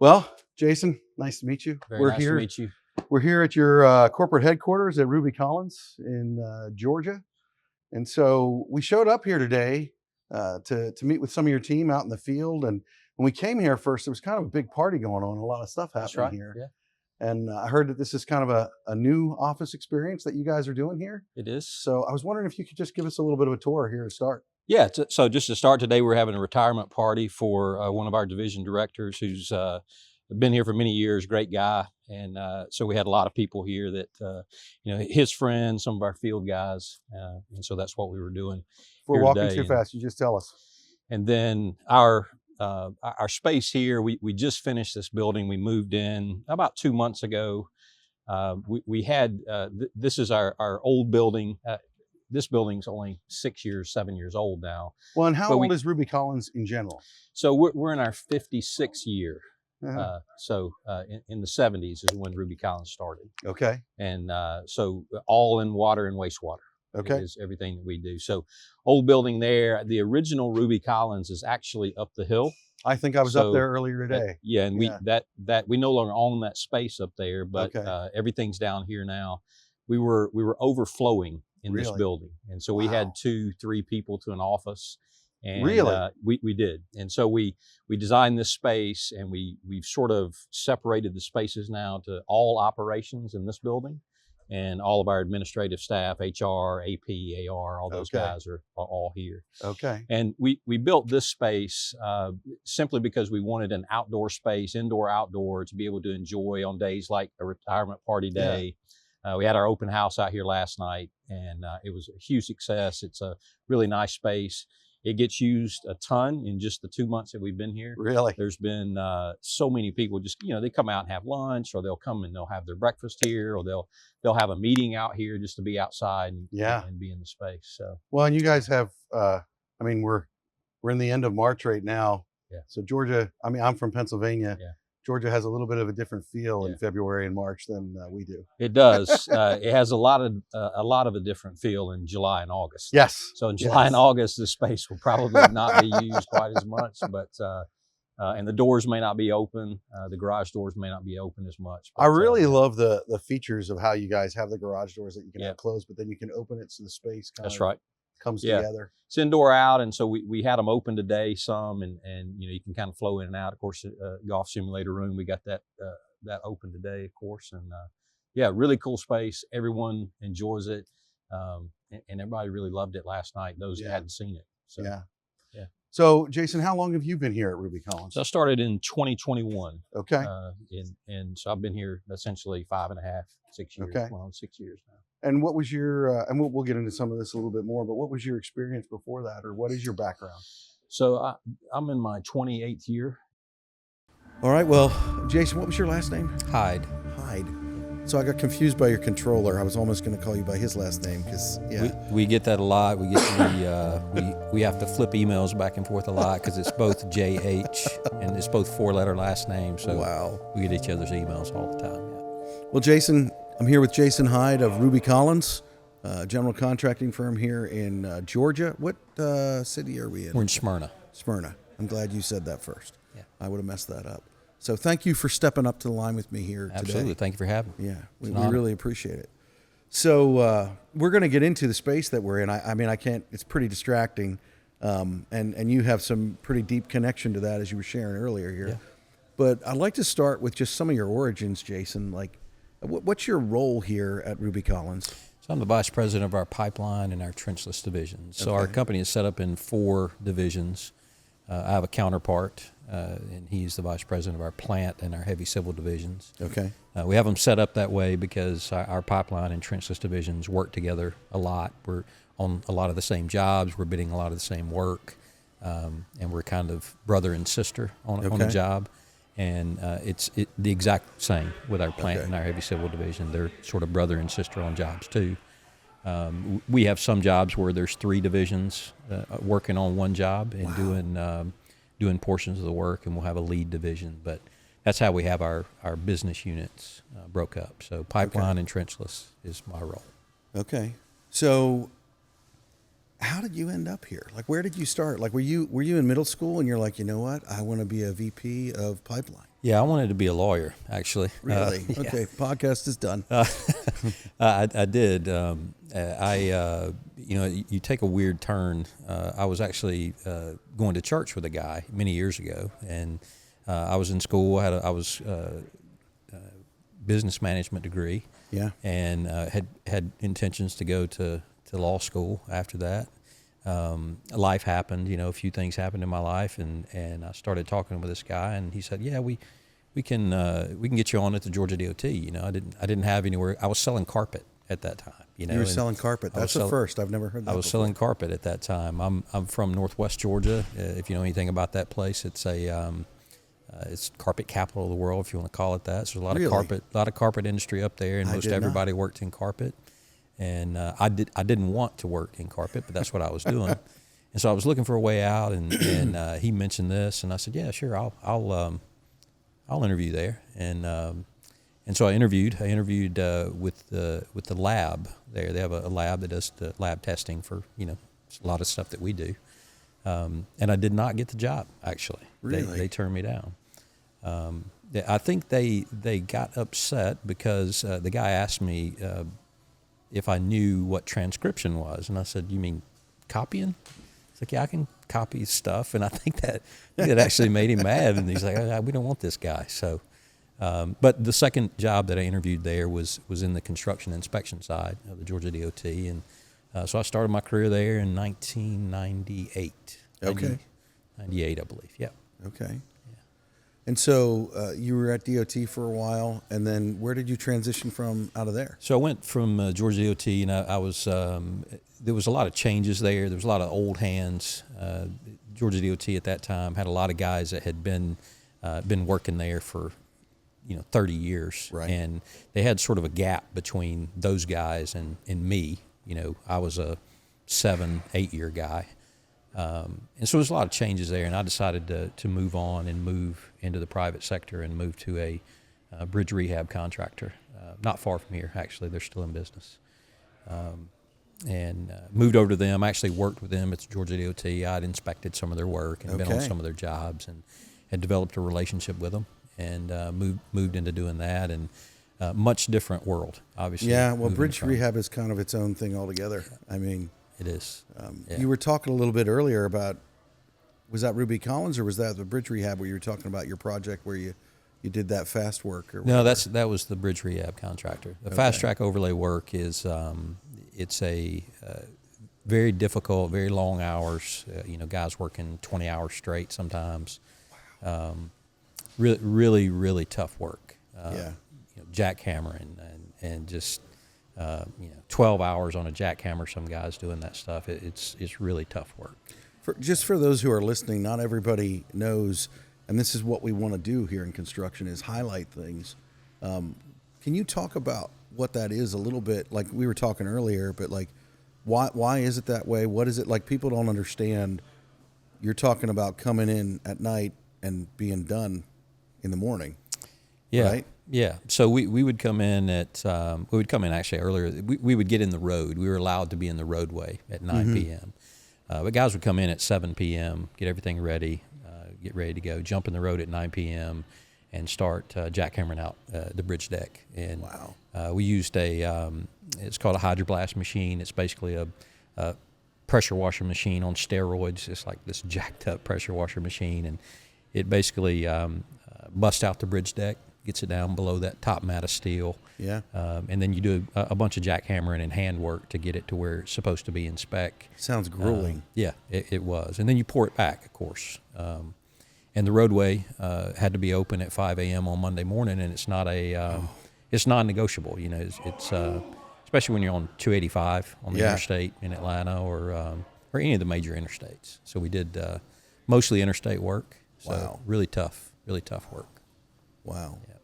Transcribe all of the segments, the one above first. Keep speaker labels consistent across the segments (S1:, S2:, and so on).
S1: Well, Jason, nice to meet you.
S2: Very nice to meet you.
S1: We're here at your corporate headquarters at Ruby Collins in Georgia. And so we showed up here today to meet with some of your team out in the field. And when we came here first, there was kind of a big party going on, a lot of stuff happening here.
S2: Yeah.
S1: And I heard that this is kind of a new office experience that you guys are doing here.
S2: It is.
S1: So I was wondering if you could just give us a little bit of a tour here to start.
S2: Yeah, so just to start today, we're having a retirement party for one of our division directors who's been here for many years, great guy. And so we had a lot of people here that, his friends, some of our field guys. And so that's what we were doing.
S1: If we're walking too fast, you just tell us.
S2: And then our space here, we just finished this building. We moved in about 2 months ago. We had, this is our old building. This building's only 7 years old now.
S1: Well, and how old is Ruby Collins in general?
S2: So we're in our 56th year.
S1: Uh-huh.
S2: In the 70s is when Ruby Collins started.
S1: Okay.
S2: And so all in water and wastewater.
S1: Okay.
S2: Is everything that we do. So old building there. The original Ruby Collins is actually up the hill.
S1: I think I was up there earlier today.
S2: We no longer own that space up there, but everything's down here now. We were overflowing in this building, and so we had 2-3 people to an office. And we did. And so we designed this space, and we've sort of separated the spaces now to all operations in this building, and all of our administrative staff, HR, AP, AR, all those guys are all here.
S1: Okay.
S2: And we built this space simply because we wanted an outdoor space, indoor, outdoor, to be able to enjoy on days like a retirement party day. We had our open house out here last night, and it was a huge success. It's a really nice space. It gets used a ton in just the 2 months that we've been here.
S1: Really?
S2: There's been so many people just, they come out and have lunch, or they'll come and they'll have their breakfast here, or they'll have a meeting out here just to be outside and be in the space. So
S1: well, and you guys have, we're in the end of March right now.
S2: Yeah.
S1: So Georgia, I'm from Pennsylvania.
S2: Yeah.
S1: Georgia has a little bit of a different feel in February and March than we do.
S2: It does. It has a lot of a different feel in July and August.
S1: Yes.
S2: So in July and August, the space will probably not be used quite as much, but and the doors may not be open. The garage doors may not be open as much. But,
S1: I really love the features of how you guys have the garage doors that you can have closed, but then you can open it so the space comes together.
S2: It's indoor out, and so we had them open today some, and you can kind of flow in and out. Of course, golf simulator room, we got that open today, of course, and really cool space. Everyone enjoys it, and everybody really loved it last night. Those that hadn't seen it. So, yeah.
S1: So Jason, how long have you been here at Ruby Collins?
S2: So I started in 2021.
S1: Okay.
S2: And so I've been here essentially 5.5, 6 years.
S1: Okay.
S2: Well, 6 years now.
S1: And what was your, and we'll get into some of this a little bit more, but what was your experience before that, or what is your background?
S2: So I'm in my 28th year.
S1: All right, well, Jason, what was your last name?
S2: Hyde.
S1: So I got confused by your controller. I was almost going to call you by his last name because,
S2: we get that a lot. We get we have to flip emails back and forth a lot because it's both JH and it's both 4-letter last names. So we get each other's emails all the time. Yeah.
S1: Well, Jason, I'm here with Jason Hyde of Ruby Collins, general contracting firm here in Georgia. What city are we in?
S2: We're in Smyrna.
S1: Smyrna. I'm glad you said that first.
S2: Yeah.
S1: I would have messed that up. So thank you for stepping up to the line with me here today.
S2: Absolutely. Thank you for having me.
S1: Yeah, we really appreciate it. So we're going to get into the space that we're in. I can't, it's pretty distracting. And you have some pretty deep connection to that as you were sharing earlier here.
S2: Yeah.
S1: But I'd like to start with just some of your origins, Jason. Like, what's your role here at Ruby Collins?
S2: So I'm the vice president of our pipeline and our trenchless division. So our company is set up in 4 divisions. I have a counterpart, and he's the vice president of our plant and our heavy civil divisions.
S1: Okay.
S2: We have them set up that way because our pipeline and trenchless divisions work together a lot. We're on a lot of the same jobs. We're bidding a lot of the same work, and we're kind of brother and sister on a job. And it's the exact same with our plant and our heavy civil division. They're sort of brother and sister on jobs too. We have some jobs where there's 3 divisions working on one job and doing portions of the work, and we'll have a lead division. But that's how we have our business units broke up. So pipeline and trenchless is my role.
S1: Okay. So how did you end up here? Like, where did you start? Like, were you in middle school and you're like, you know what, I want to be a VP of pipeline?
S2: Yeah, I wanted to be a lawyer, actually.
S1: Really?
S2: Yeah.
S1: Okay, podcast is done.
S2: I did. You take a weird turn. I was actually going to church with a guy many years ago, and I was in school. I was business management degree.
S1: Yeah.
S2: And had intentions to go to law school after that. Life happened, a few things happened in my life, and I started talking with this guy, and he said, "Yeah, we can get you on at the Georgia DOT." I didn't have anywhere. I was selling carpet at that time.
S1: You were selling carpet. That's the first. I've never heard that.
S2: I was
S1: before.
S2: selling carpet at that time. I'm from Northwest Georgia. If you know anything about that place, it's it's carpet capital of the world, if you want to call it that. So there's a lot of carpet industry up there, and most everybody worked in carpet. And I didn't want to work in carpet, but that's what I was doing. And so I was looking for a way out, and he mentioned this, and I said, "Yeah, sure, I'll interview there." And so I interviewed with the lab there. They have a lab that does the lab testing for a lot of stuff that we do. And I did not get the job, actually.
S1: Really?
S2: They turned me down. I think they got upset because the guy asked me if I knew what transcription was. And I said, "You mean copying?" He's like, "Yeah, I can copy stuff." And I think that actually made him mad. And he's like, "We don't want this guy." So, but the second job that I interviewed there was in the construction inspection side of the Georgia DOT. And so I started my career there in 1998.
S1: Okay.
S2: 98, I believe. Yeah.
S1: Okay. Yeah. And so you were at DOT for a while, and then where did you transition from out of there?
S2: So I went from Georgia DOT, and I was there was a lot of changes there. There was a lot of old hands. Georgia DOT at that time had a lot of guys that had been working there for 30 years,
S1: right.
S2: And they had sort of a gap between those guys and me. I was a 7-8 year guy. And so there's a lot of changes there, and I decided to move on and move into the private sector and move to a bridge rehab contractor, not far from here, actually. They're still in business. And moved over to them. I actually worked with them at the Georgia DOT. I'd inspected some of their work and been on some of their jobs, and had developed a relationship with them, and moved into doing that. And much different world, obviously.
S1: Yeah, well, bridge rehab is kind of its own thing altogether. I mean,
S2: it is.
S1: You were talking a little bit earlier about, was that Ruby Collins, or was that the bridge rehab where you were talking about your project where you did that fast work? Or
S2: no, that was the bridge rehab contractor. The fast track overlay work is it's a very difficult, very long hours. Guys working 20 hours straight sometimes. Really, really, really tough work. Jackhammering and just 12 hours on a jackhammer. Some guys doing that stuff. It's really tough work.
S1: Just for those who are listening, not everybody knows, and this is what we want to do here in construction, is highlight things. Can you talk about what that is a little bit? Like we were talking earlier, but like why is it that way? What is it like? People don't understand. You're talking about coming in at night and being done in the morning.
S2: Yeah.
S1: Right?
S2: Yeah. So we would come in actually earlier. We would get in the road. We were allowed to be in the roadway at 9 p.m. But guys would come in at 7 p.m., get everything ready, get ready to go, jump in the road at 9 p.m. and start jackhammering out the bridge deck. And we used it's called a hydroblast machine. It's basically a pressure washer machine on steroids. It's like this jacked up pressure washer machine, and it basically busts out the bridge deck, gets it down below that top mat of steel.
S1: Yeah.
S2: And then you do a bunch of jackhammering and handwork to get it to where it's supposed to be in spec.
S1: Sounds grueling.
S2: Yeah, it was. And then you pour it back, of course. And the roadway had to be open at 5 a.m. on Monday morning, and it's not it's non-negotiable. It's especially when you're on 285 on the interstate in Atlanta or any of the major interstates. So we did mostly interstate work. So really tough work.
S1: Wow.
S2: Yeah.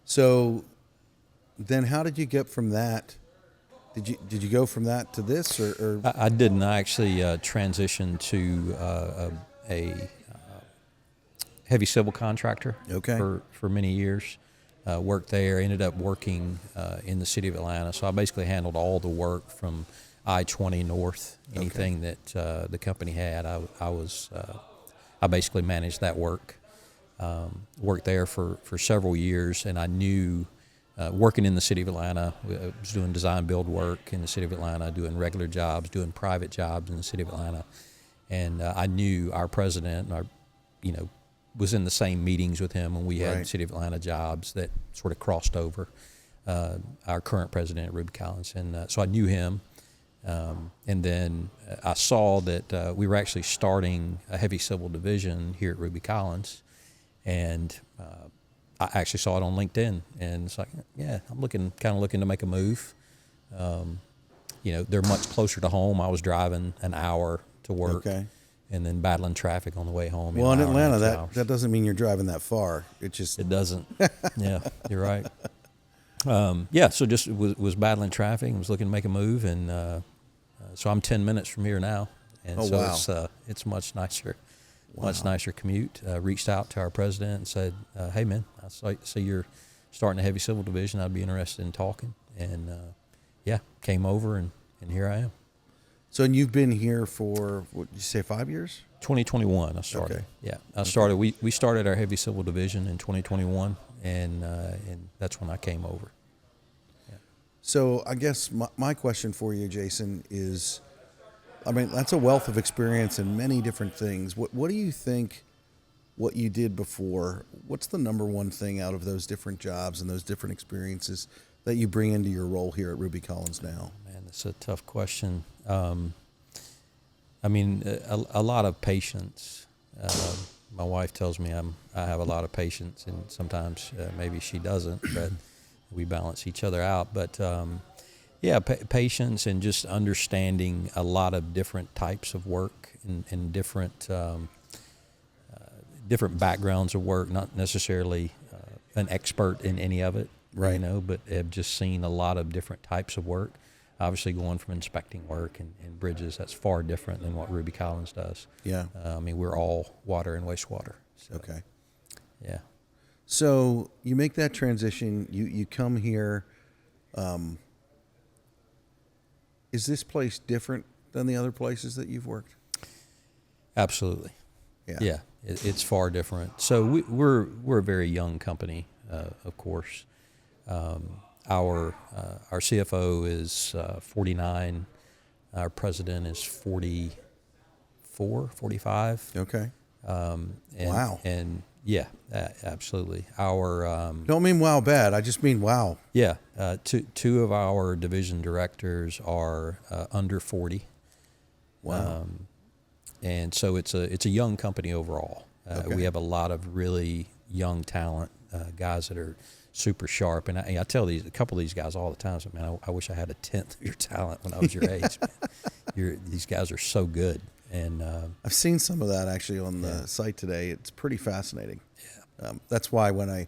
S1: So then how did you get from that? Did you go from that to this, or?
S2: I didn't. I actually transitioned to a heavy civil contractor for many years. Worked there, ended up working in the city of Atlanta. So I basically handled all the work from I-20 north, anything that the company had. I basically managed that work. Worked there for several years, and I knew working in the city of Atlanta, I was doing design build work in the city of Atlanta, doing regular jobs, doing private jobs in the city of Atlanta, and I knew our president, was in the same meetings with him, and we had city of Atlanta jobs that sort of crossed over. Our current president, Ruby Collins, and so I knew him. And then I saw that we were actually starting a heavy civil division here at Ruby Collins, and I actually saw it on LinkedIn, and it's like, yeah, I'm looking to make a move. They're much closer to home. I was driving an hour to work, and then battling traffic on the way home.
S1: Well, in Atlanta, that doesn't mean you're driving that far. It
S2: doesn't. Yeah, you're right. So just was battling traffic and was looking to make a move, and so I'm 10 minutes from here now, and it's much nicer. Much nicer commute. Reached out to our president and said, hey, man, I see you're starting a heavy civil division. I'd be interested in talking. And, came over, and here I am.
S1: So, and you've been here for, what did you say, 5 years?
S2: 2021 I started. Okay. Yeah, I started. We started our heavy civil division in 2021, and that's when I came over. Yeah.
S1: So I guess my question for you, Jason, is, that's a wealth of experience in many different things. What do you think what you did before, what's the number one thing out of those different jobs and those different experiences that you bring into your role here at Ruby Collins now?
S2: Man, that's a tough question. A lot of patience. My wife tells me I have a lot of patience, and sometimes maybe she doesn't, but we balance each other out. But patience and just understanding a lot of different types of work and different backgrounds of work, not necessarily an expert in any of it,
S1: right?
S2: But have just seen a lot of different types of work. Obviously, going from inspecting work and bridges, that's far different than what Ruby Collins does.
S1: Yeah.
S2: We're all water and wastewater. So,
S1: okay.
S2: Yeah.
S1: So you make that transition, you come here. Is this place different than the other places that you've worked?
S2: Absolutely. Yeah. It's far different. So we're a very young company, of course. Our CFO is 49. Our president is 44, 45.
S1: Okay.
S2: Wow. And yeah, absolutely.
S1: Don't mean wow bad. I just mean wow.
S2: Yeah. Two of our division directors are under 40.
S1: Wow.
S2: And so it's a young company overall.
S1: Okay.
S2: We have a lot of really young talent, guys that are super sharp. And I tell a couple of these guys all the time, so, man, I wish I had a tenth of your talent when I was your age. These guys are so good. And
S1: I've seen some of that actually on the site today. It's pretty fascinating. Yeah. That's why when it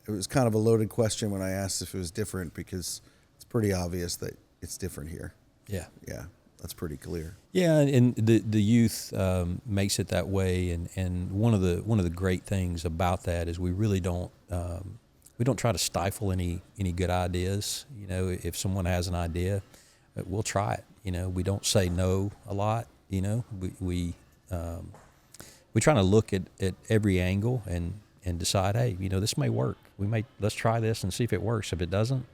S1: was kind of a loaded question when I asked if it was different, because it's pretty obvious that it's different here.
S2: Yeah.
S1: Yeah. That's pretty clear.
S2: Yeah, and the youth makes it that way, and one of the great things about that is we really don't try to stifle any good ideas. If someone has an idea, we'll try it. We don't say no a lot. We try to look at every angle and decide, hey, this may work. Let's try this and see if it works. If it doesn't,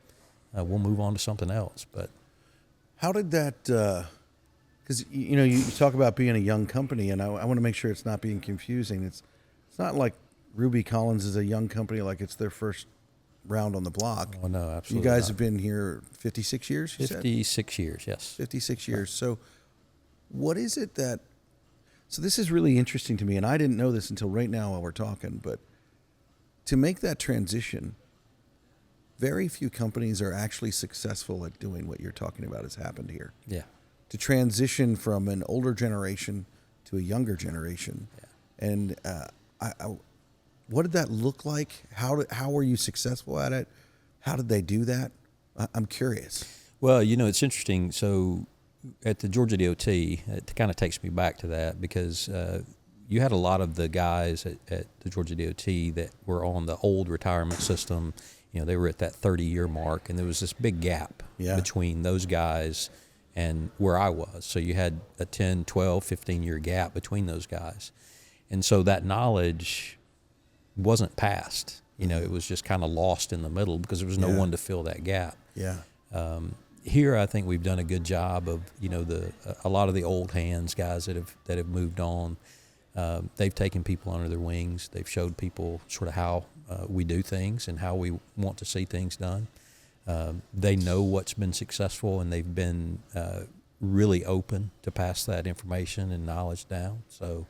S2: we'll move on to something else. But
S1: how did that? Because you talk about being a young company, and I want to make sure it's not being confusing. It's not like Ruby Collins is a young company, like it's their first round on the block.
S2: Oh, no, absolutely.
S1: You guys
S2: not.
S1: have been here 56 years.
S2: 56 years, yes.
S1: 56 years. So, what is it that? So this is really interesting to me, and I didn't know this until right now while we're talking. But to make that transition, very few companies are actually successful at doing what you're talking about has happened here.
S2: Yeah.
S1: To transition from an older generation to a younger generation. Yeah. And what did that look like? How were you successful at it? How did they do that? I'm curious.
S2: Well, it's interesting. So at the Georgia DOT, it kind of takes me back to that because you had a lot of the guys at the Georgia DOT that were on the old retirement system. They were at that 30-year mark, and there was this big gap between those guys and where I was. So you had a 10, 12, 15-year gap between those guys. And so that knowledge wasn't passed. It was just kind of lost in the middle because there was no one to fill that gap.
S1: Yeah.
S2: Here, I think we've done a good job of, a lot of the old hands, guys that have moved on. They've taken people under their wings. They've showed people sort of how we do things and how we want to see things done. They know what's been successful, and they've been really open to pass that information and knowledge down. So,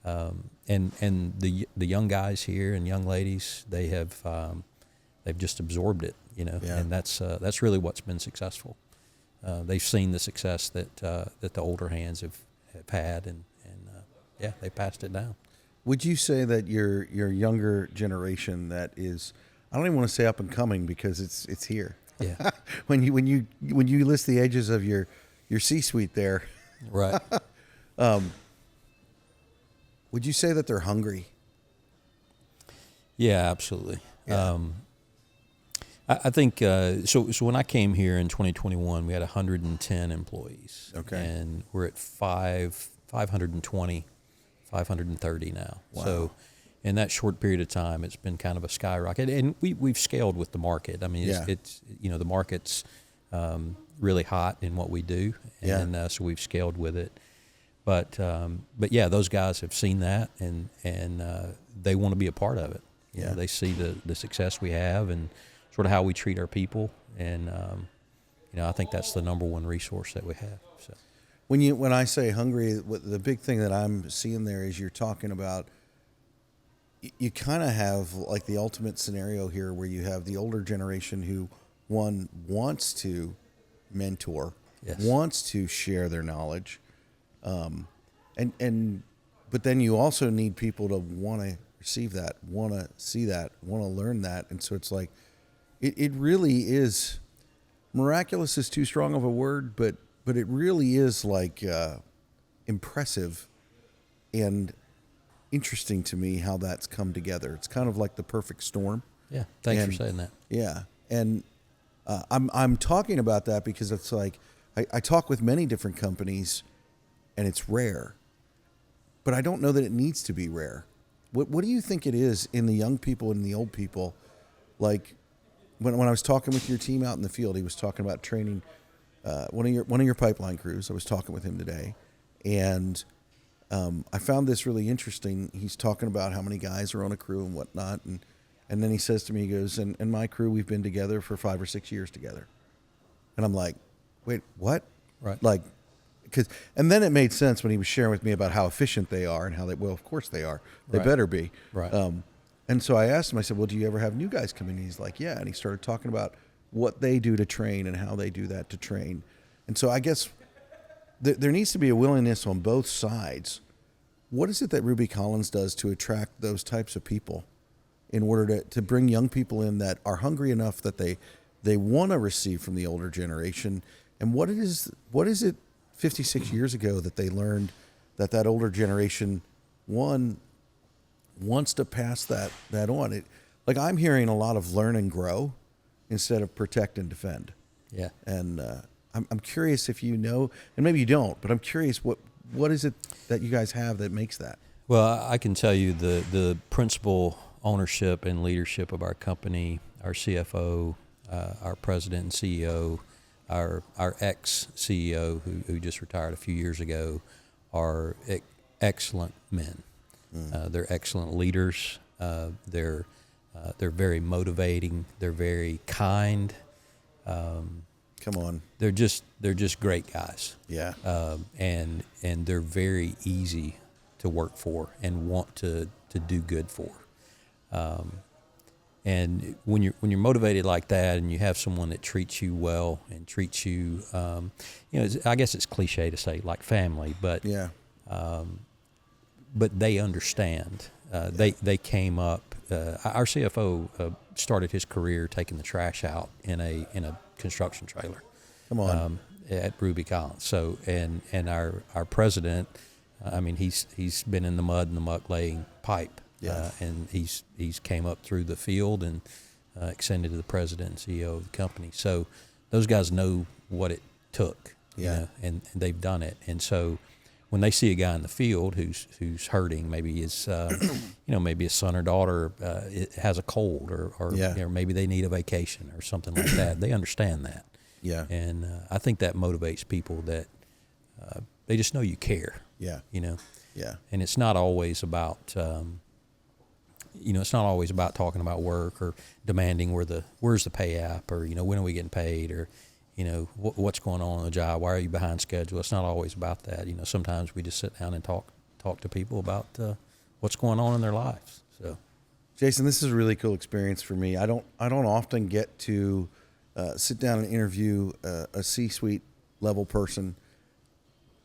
S2: and the young guys here and young ladies, they've just absorbed it, and that's really what's been successful. They've seen the success that the older hands have had, and they passed it down.
S1: Would you say that your younger generation that is, I don't even want to say up and coming because it's here.
S2: Yeah.
S1: when you list the ages of your C-suite there,
S2: right?
S1: Would you say that they're hungry?
S2: Yeah, absolutely.
S1: Yeah.
S2: I think so. When I came here in 2021, we had 110 employees.
S1: Okay.
S2: And we're at 520, 530 now.
S1: Wow.
S2: So in that short period of time, it's been kind of a skyrocket. And we've scaled with the market. I mean, it's the market's really hot in what we do. And so we've scaled with it. But yeah, those guys have seen that, and they want to be a part of it. They see the success we have and sort of how we treat our people, and I think that's the number one resource that we have. So
S1: when I say hungry, the big thing that I'm seeing there is you're talking about. You kind of have like the ultimate scenario here, where you have the older generation who wants to mentor, wants to share their knowledge. But then you also need people to want to receive that, want to see that, want to learn that. And so it's like, it really is, miraculous is too strong of a word, but it really is like, impressive and interesting to me how that's come together. It's kind of like the perfect storm.
S2: Yeah. Thanks for saying that.
S1: Yeah. And, I'm talking about that because it's like, I talk with many different companies, and it's rare, but I don't know that it needs to be rare. What do you think it is in the young people and the old people? Like when I was talking with your team out in the field, he was talking about training one of your pipeline crews. I was talking with him today, and I found this really interesting. He's talking about how many guys are on a crew and whatnot, and then he says to me, he goes, and my crew, we've been together for 5 or 6 years together. And I'm like, wait, what?
S2: Right.
S1: Like, and then it made sense when he was sharing with me about how efficient they are and how well, of course they are. They better be.
S2: Right.
S1: And so I asked him, I said, well, do you ever have new guys come in? And he's like, yeah. And he started talking about what they do to train and how they do that to train. And so I guess there needs to be a willingness on both sides. What is it that Ruby Collins does to attract those types of people in order to bring young people in that are hungry enough that they want to receive from the older generation? And what is it 56 years ago that they learned that older generation wants to pass that on? Like I'm hearing a lot of learn and grow instead of protect and defend.
S2: Yeah.
S1: And I'm curious if you know, and maybe you don't, but I'm curious what is it that you guys have that makes that?
S2: Well, I can tell you the principal ownership and leadership of our company, our CFO, our president and CEO, our ex-CEO who just retired a few years ago, are excellent men. They're excellent leaders. They're very motivating. They're very kind.
S1: Come on.
S2: They're just great guys.
S1: Yeah.
S2: And they're very easy to work for and want to do good for. And when you're motivated like that, and you have someone that treats you well and treats you, I guess it's cliche to say like family, but
S1: yeah.
S2: But they understand. They came up. Our CFO started his career taking the trash out in a construction trailer.
S1: Come on.
S2: At Ruby Collins. So and our president, I mean he's been in the mud and the muck laying pipe.
S1: Yeah.
S2: And he's came up through the field and extended to the president and CEO of the company. So those guys know what it took.
S1: Yeah.
S2: And they've done it. And so when they see a guy in the field who's hurting, maybe his maybe his son or daughter has a cold, or maybe they need a vacation or something like that, they understand that.
S1: Yeah.
S2: And I think that motivates people, that they just know you care.
S1: Yeah. Yeah.
S2: And it's not always about it's not always about talking about work or demanding where's the pay app, or when are we getting paid, or what's going on the job, why are you behind schedule. It's not always about that. Sometimes we just sit down and talk to people about what's going on in their lives. So,
S1: Jason, this is a really cool experience for me. I don't often get to sit down and interview a C-suite level person,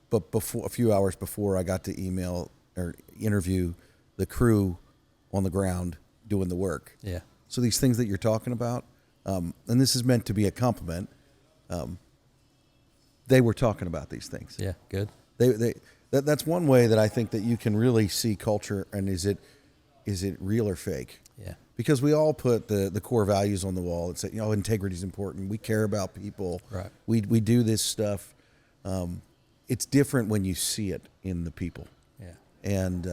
S1: but a few hours before, I got to email or interview the crew on the ground doing the work.
S2: Yeah.
S1: So these things that you're talking about, and this is meant to be a compliment, they were talking about these things.
S2: Yeah, good.
S1: That's one way that I think that you can really see culture, and is it real or fake?
S2: Yeah.
S1: Because we all put the core values on the wall and say, integrity is important. We care about people.
S2: Right.
S1: We do this stuff. It's different when you see it in the people.
S2: Yeah.
S1: And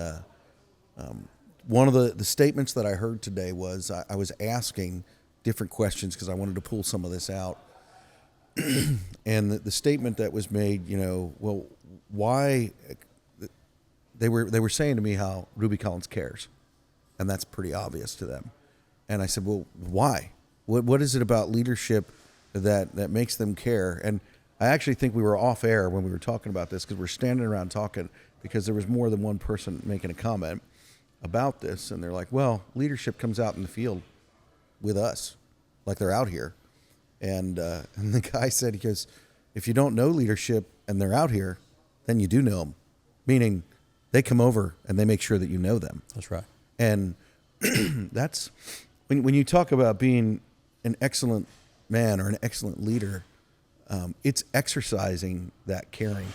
S1: one of the statements that I heard today was I was asking different questions because I wanted to pull some of this out. And the statement that was made, well, why they were saying to me how Ruby Collins cares, and that's pretty obvious to them. And I said, well, why? What is it about leadership that makes them care? And I actually think we were off air when we were talking about this, because we're standing around talking, because there was more than one person making a comment about this, and they're like, well, leadership comes out in the field with us, like they're out here. And the guy said, he goes, if you don't know leadership and they're out here, then you do know them, meaning they come over and they make sure that you know them.
S2: That's right.
S1: And that's when you talk about being an excellent man or an excellent leader, it's exercising that caring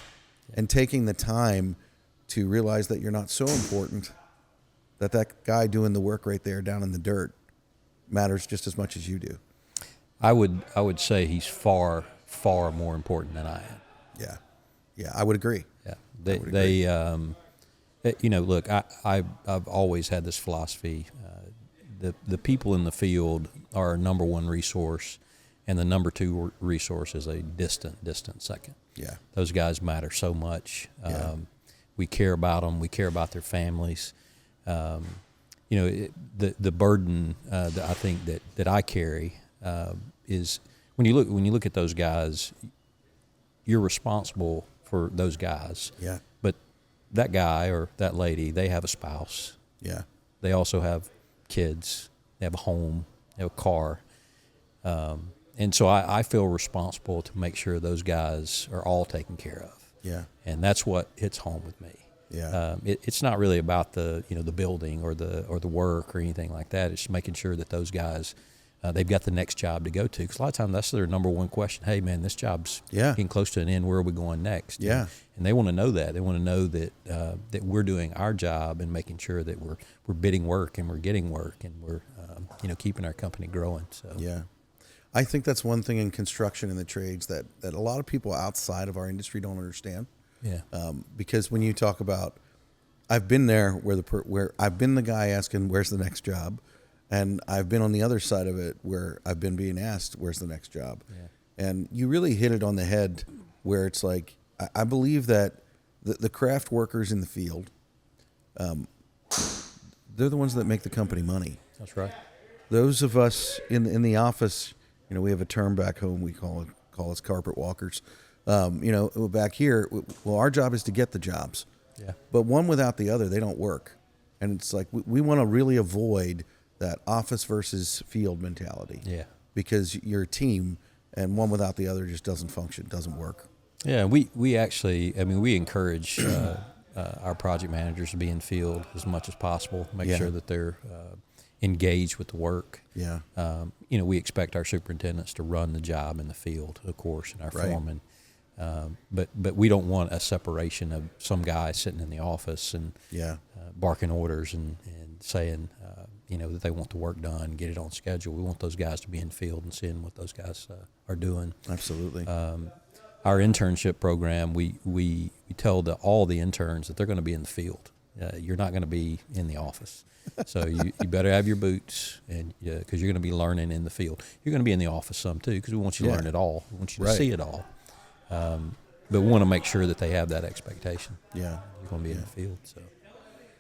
S1: and taking the time to realize that you're not so important, that guy doing the work right there down in the dirt matters just as much as you do.
S2: I would say he's far, far more important than I am.
S1: Yeah. Yeah, I would agree.
S2: Yeah. Look, I've always had this philosophy. The people in the field are our number one resource, and the number two resource is a distant second.
S1: Yeah. Those
S2: guys matter so much.
S1: Yeah.
S2: We care about them. We care about their families. The burden that I think that I carry is when you look at those guys, you're responsible for those guys.
S1: Yeah.
S2: But that guy or that lady, they have a spouse.
S1: Yeah.
S2: They also have kids. They have a home. They have a car. And so I feel responsible to make sure those guys are all taken care of.
S1: Yeah.
S2: And that's what hits home with me.
S1: Yeah. It's
S2: not really about the building or the work or anything like that. It's making sure that those guys, they've got the next job to go to. Because a lot of times that's their number one question. Hey, man, this job's getting close to an end. Where are we going next?
S1: Yeah.
S2: And they want to know that. They want to know that that we're doing our job and making sure that we're bidding work and we're getting work and we're keeping our company growing. So
S1: yeah. I think that's one thing in construction and the trades that a lot of people outside of our industry don't understand.
S2: Yeah.
S1: Because when you talk about, I've been there where I've been the guy asking where's the next job, and I've been on the other side of it where I've been being asked where's the next job. Yeah. And you really hit it on the head where it's like, I believe that the craft workers in the field, they're the ones that make the company money.
S2: That's right.
S1: Those of us in the office, we have a term back home we call us carpet walkers. Back here, well, our job is to get the jobs.
S2: Yeah.
S1: But one without the other, they don't work. And it's like we want to really avoid that office versus field mentality.
S2: Yeah.
S1: Because you're a team, and one without the other just doesn't function, doesn't work.
S2: Yeah, we actually, we encourage our project managers to be in field as much as possible, make sure that they're engaged with the work.
S1: Yeah.
S2: We expect our superintendents to run the job in the field, of course, and our foremen. But we don't want a separation of some guy sitting in the office and barking orders and saying, that they want the work done, get it on schedule. We want those guys to be in field and seeing what those guys are doing.
S1: Absolutely.
S2: our internship program, we tell all the interns that they're going to be in the field. You're not going to be in the office. So you better have your boots, and because you're going to be learning in the field. You're going to be in the office some too, because we want you to learn it all. We want you to see it all. But we want to make sure that they have that expectation.
S1: Yeah,
S2: you're going to be in the field.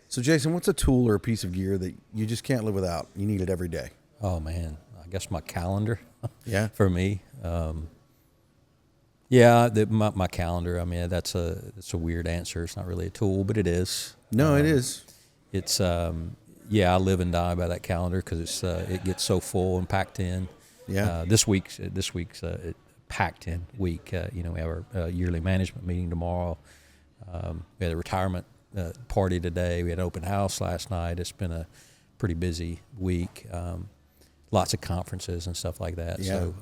S1: So Jason, what's a tool or a piece of gear that you just can't live without? You need it every day.
S2: Oh man, I guess my calendar.
S1: Yeah.
S2: For me. Yeah, my calendar. I mean, that's a weird answer. It's not really a tool, but it is.
S1: No, it is.
S2: It's I live and die by that calendar because it gets so full and packed in.
S1: Yeah.
S2: This week's packed in week. We have our yearly management meeting tomorrow. We had a retirement party today. We had an open house last night. It's been a pretty busy week. Lots of conferences and stuff like that.
S1: Yeah.
S2: So,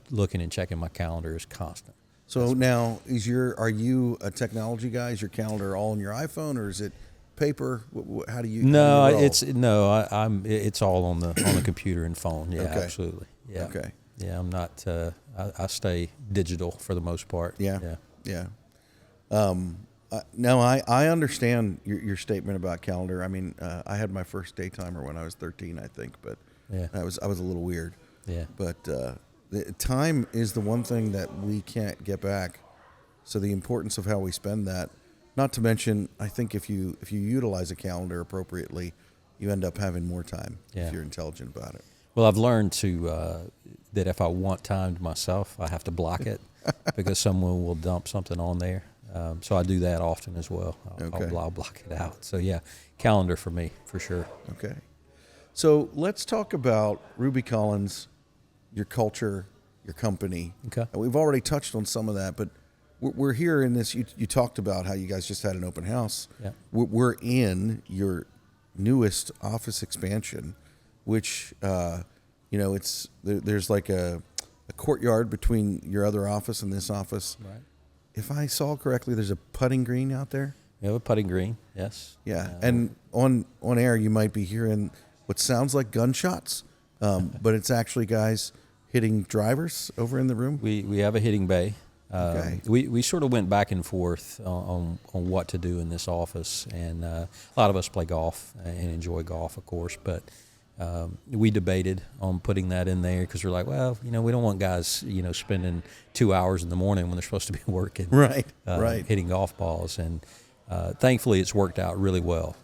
S2: looking and checking my calendar is constant.
S1: So now, are you a technology guy? Is your calendar all on your iPhone, or is it paper? How do you?
S2: No,
S1: how do you roll?
S2: it's all on the computer and phone. Yeah,
S1: Okay.
S2: absolutely. Yeah.
S1: Okay.
S2: Yeah, I'm not. I stay digital for the most part.
S1: Yeah. Yeah. No, I understand your statement about calendar. I mean, I had my first daytimer when I was 13, I think, but I was a little weird.
S2: Yeah.
S1: But the time is the one thing that we can't get back. So the importance of how we spend that. Not to mention, I think if you utilize a calendar appropriately, you end up having more time if you're intelligent about it.
S2: Well, I've learned that if I want time to myself, I have to block it because someone will dump something on there. So I do that often as well. I'll block it out. So yeah, calendar for me, for sure.
S1: Okay. So let's talk about Ruby Collins, your culture, your company.
S2: Okay.
S1: And we've already touched on some of that, but we're here in this. You talked about how you guys just had an open house.
S2: Yeah.
S1: We're in your newest office expansion, which, there's like a courtyard between your other office and this office.
S2: Right.
S1: If I saw correctly, there's a putting green out there.
S2: We have a putting green, yes.
S1: Yeah, and on air you might be hearing what sounds like gunshots, but it's actually guys hitting drivers over in the room.
S2: We have a hitting bay.
S1: Okay.
S2: We sort of went back and forth on what to do in this office, and a lot of us play golf and enjoy golf, of course, but we debated on putting that in there because we're like, well, we don't want guys, spending 2 hours in the morning when they're supposed to be working,
S1: Right.
S2: hitting golf balls, and thankfully it's worked out really well.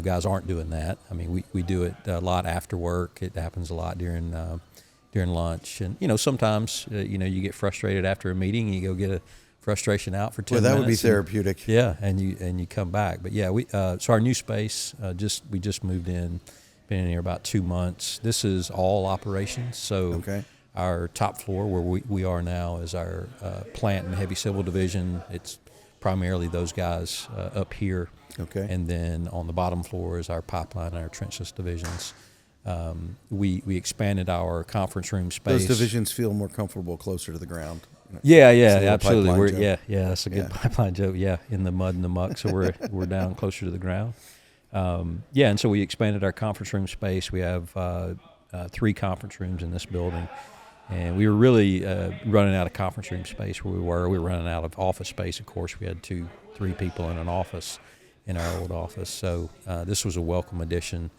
S2: Guys aren't doing that. I mean, we do it a lot after work. It happens a lot during lunch, and sometimes you get frustrated after a meeting and you go get a frustration out for 10 minutes.
S1: Well, that would be therapeutic.
S2: And you come back. But yeah, so our new space we just moved in. Been in here about 2 months. This is all operations. So our top floor where we are now is our plant and heavy civil division. It's primarily those guys up here.
S1: Okay.
S2: And then on the bottom floor is our pipeline and our trenchless divisions. We expanded our conference room space.
S1: Those divisions feel more comfortable closer to the ground.
S2: Yeah,
S1: It's a
S2: absolutely.
S1: pipeline joke.
S2: That's a good pipeline joke. Yeah, in the mud and the muck, so we're down closer to the ground. And so we expanded our conference room space. We have 3 conference rooms in this building, and we were really running out of conference room space where we were. We were running out of office space. Of course, we had 2-3 people in an office in our old office. So this was a welcome addition.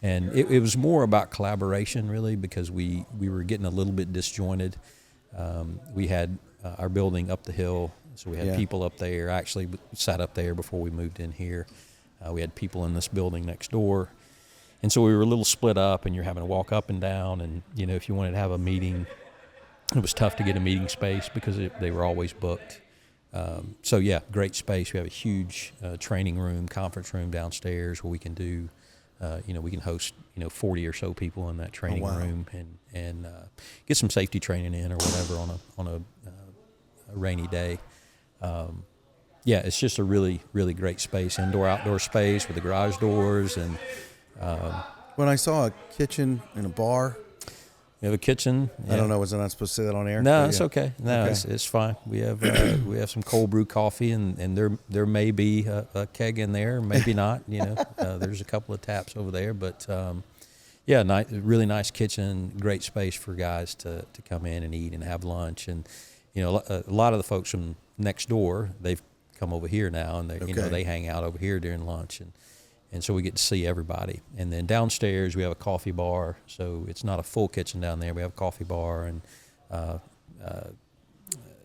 S2: And it was more about collaboration, really, because we were getting a little bit disjointed. We had our building up the hill, so we had people up there. I actually sat up there before we moved in here. We had people in this building next door. And so we were a little split up, and you're having to walk up and down. And, if you wanted to have a meeting, it was tough to get a meeting space because they were always booked. Great space. We have a huge training room, conference room downstairs where we can do we can host 40 or so people in that training room and get some safety training in or whatever on a rainy day. It's just a really, really great space, indoor-outdoor space with the garage doors. And
S1: When I saw a kitchen and a bar.
S2: We have a kitchen.
S1: I don't know, was I not supposed to say that on air?
S2: No, it's okay. No, it's fine. We have some cold brew coffee, and there may be a keg in there, maybe not. There's a couple of taps over there, but really nice kitchen, great space for guys to come in and eat and have lunch. And a lot of the folks from next door, they've come over here now, and
S1: Okay.
S2: they hang out over here during lunch, and so we get to see everybody. And then downstairs we have a coffee bar, so it's not a full kitchen down there. We have a coffee bar and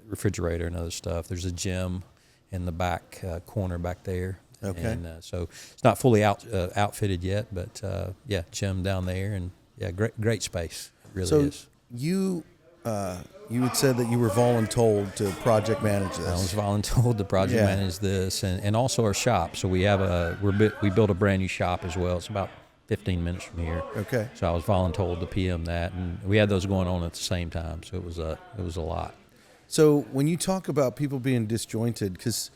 S2: refrigerator and other stuff. There's a gym in the back corner back there.
S1: Okay.
S2: And so it's not fully outfitted yet, but gym down there, and great space. It really is.
S1: You had said that you were voluntold to project manage this.
S2: I was voluntold to project manage this, and also our shop. So we have we built a brand new shop as well. It's about 15 minutes from here.
S1: Okay.
S2: So I was voluntold to PM that, and we had those going on at the same time. So it was a lot.
S1: So when you talk about people being disjointed, because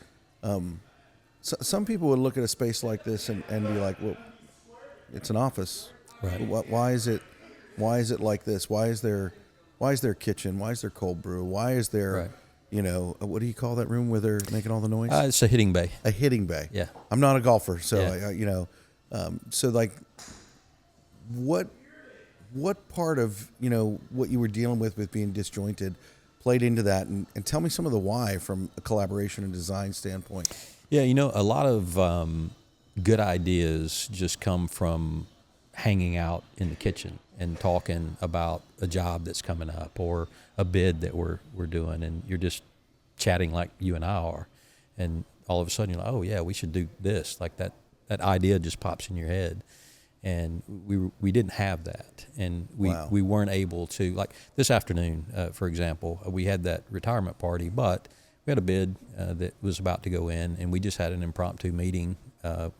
S1: some people would look at a space like this and be like, well, it's an office.
S2: Right.
S1: Why is it like this? Why is there kitchen? Why is there cold brew? Why is there, what do you call that room where they're making all the noise?
S2: It's a hitting bay.
S1: A hitting bay.
S2: Yeah.
S1: I'm not a golfer, so
S2: Yeah.
S1: so like, what part of what you were dealing with being disjointed played into that, and tell me some of the why from a collaboration and design standpoint.
S2: Yeah, a lot of good ideas just come from hanging out in the kitchen and talking about a job that's coming up or a bid that we're doing, and you're just chatting like you and I are, and all of a sudden you're like, oh yeah, we should do this. Like that idea just pops in your head, and we didn't have that, and we weren't able to, like this afternoon, for example, we had that retirement party, but we had a bid that was about to go in, and we just had an impromptu meeting.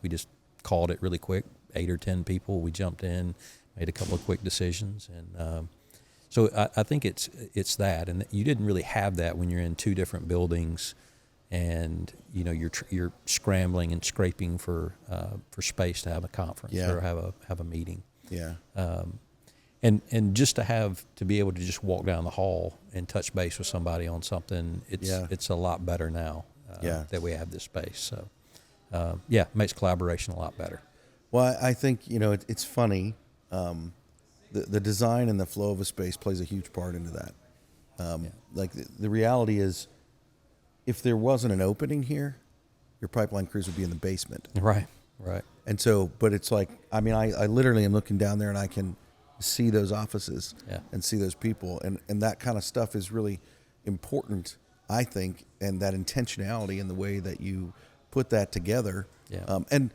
S2: We just called it really quick, 8 or 10 people. We jumped in, made a couple of quick decisions, and so I think it's that, and you didn't really have that when you're in 2 different buildings, and you're scrambling and scraping for space to have a conference or have a meeting.
S1: Yeah.
S2: And just to be able to just walk down the hall and touch base with somebody on something, it's a lot better now that we have this space. So makes collaboration a lot better.
S1: Well, I think it's funny. The design and the flow of a space plays a huge part into that. Like the reality is, if there wasn't an opening here, your pipeline crews would be in the basement.
S2: Right.
S1: And so, but it's like, I mean, I literally am looking down there and I can see those offices and see those people. And that kind of stuff is really important, I think, and that intentionality in the way that you put that together.
S2: Yeah.
S1: And,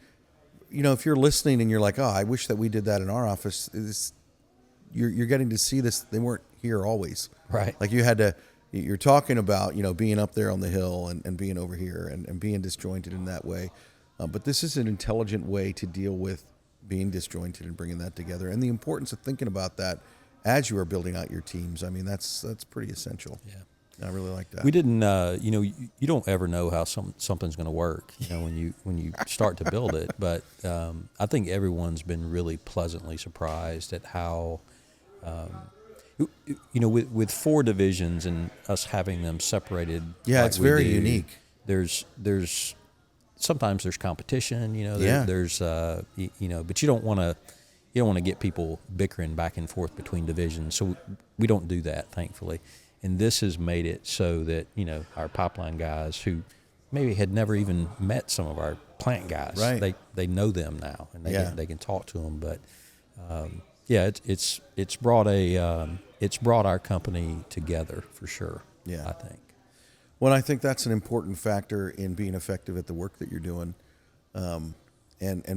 S1: if you're listening and you're like, oh, I wish that we did that in our office, you're getting to see this. They weren't here always.
S2: Right.
S1: Like you're talking about, being up there on the hill and being over here and being disjointed in that way. But this is an intelligent way to deal with being disjointed and bringing that together, and the importance of thinking about that as you are building out your teams. I mean, that's pretty essential.
S2: Yeah.
S1: I really like that.
S2: We didn't, you don't ever know how something's going to work, when you start to build it. But I think everyone's been really pleasantly surprised at how, with 4 divisions and us having them separated.
S1: Yeah,
S2: like
S1: it's very
S2: do,
S1: unique.
S2: There's sometimes there's competition, there's but you don't want to get people bickering back and forth between divisions. So we don't do that, thankfully. And this has made it so that, our pipeline guys who maybe had never even met some of our plant guys,
S1: right.
S2: they know them now, and they can talk to them. But it's brought our company together for sure.
S1: Yeah.
S2: I think.
S1: Well, I think that's an important factor in being effective at the work that you're doing, and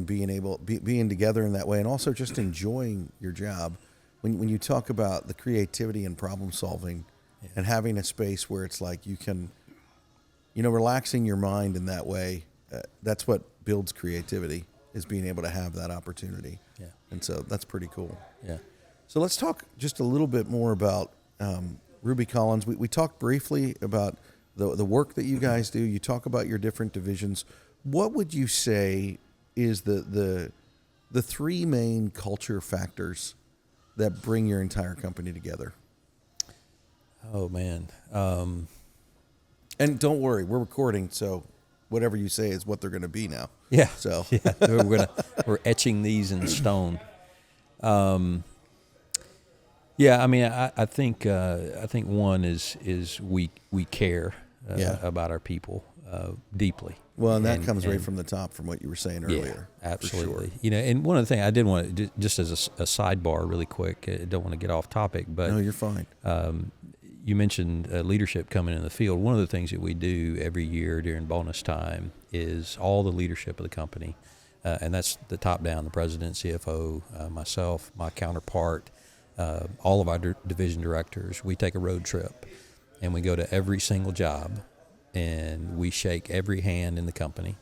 S1: being together in that way, and also just enjoying your job. When you talk about the creativity and problem solving, and having a space where it's like you can, relaxing your mind in that way, that's what builds creativity, is being able to have that opportunity.
S2: Yeah.
S1: And so that's pretty cool.
S2: Yeah.
S1: So let's talk just a little bit more about Ruby Collins. We talked briefly about the work that you guys do. You talk about your different divisions. What would you say is the 3 main culture factors that bring your entire company together?
S2: Oh man.
S1: And don't worry, we're recording, so whatever you say is what they're going to be now.
S2: Yeah.
S1: So
S2: we're etching these in stone. Yeah, I mean, I think one is we care about our people deeply.
S3: Well, and that comes right from the top, from what you were saying earlier.
S2: Yeah, absolutely.
S3: For sure.
S2: You know, and one of the things I did want to, just as a sidebar, really quick, I don't want to get off topic, but
S3: No, you're fine.
S2: You mentioned leadership coming in the field. One of the things that we do every year during bonus time is all the leadership of the company, and that's the top down, the president, CFO, myself, my counterpart, all of our division directors. We take a road trip, and we go to every single job, and we shake every hand in the company.